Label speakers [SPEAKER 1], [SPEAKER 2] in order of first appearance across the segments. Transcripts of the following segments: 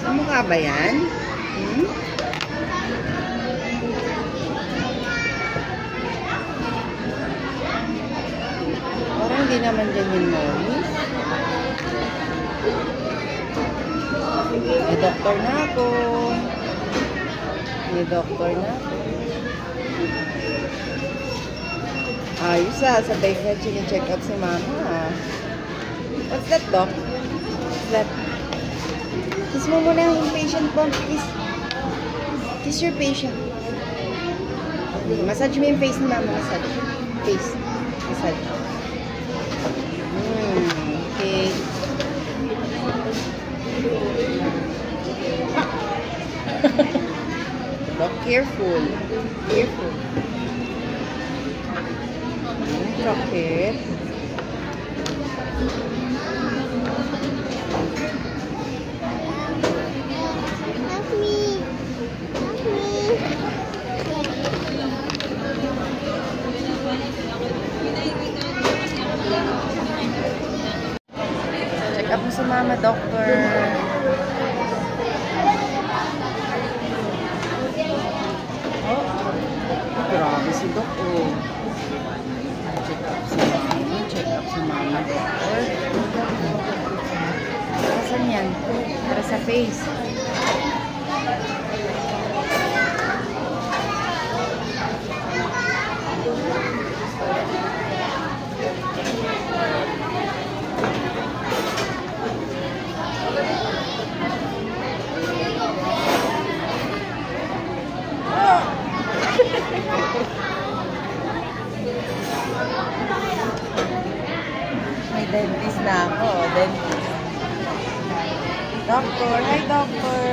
[SPEAKER 1] Kamukha ba yan? Hmm? Parang hindi naman dyan yung Molly. May doktor na ako. May doktor na ako. Ayos sabay ka check up si mama. What's that, doc? What's that? Kiss mo muna yung patient po. Kiss your patient. Massage mo yung face ni mama. Massage. Face. Massage. Okay. Doc, careful. Careful. Chocolate.
[SPEAKER 2] Help me. Help me.
[SPEAKER 1] Check up mo si mama, doctor. Oh, grabe si doc. Oh. Check up si mama. Check up si mama, doctor. Saan yan? Para sa face. May dentist na ako. Dentist. Doctor. Hi, doctor.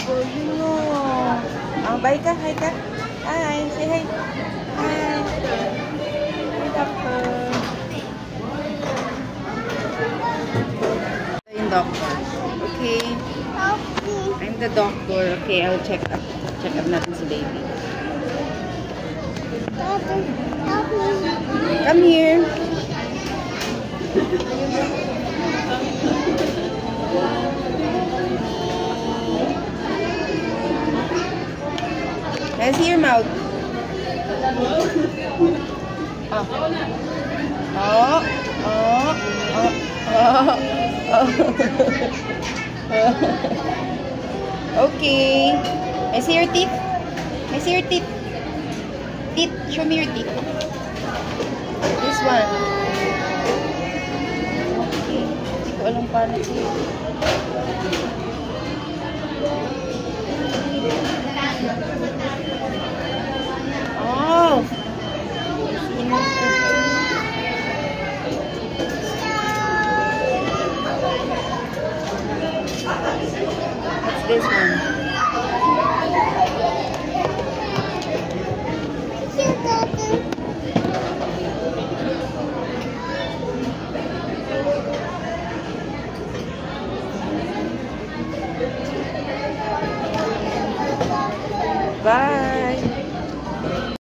[SPEAKER 1] Oh, you know. Bye ka. Hi ka. Hi. Say hi. Hi. Hi, doctor. Ito yung doctor. Okay.
[SPEAKER 2] Help me.
[SPEAKER 1] I'm the doctor. Okay, I'll check up. Check up natin si baby.
[SPEAKER 2] Doctor, help me.
[SPEAKER 1] Come here. Let's see your mouth. Oh. Oh. Oh. Oh. Oh. Okay. I see your teeth. I see your teeth. Teeth. Show me your teeth. This one. Okay. Hindi ko alam paano ito. Oh! What's this one? Bye.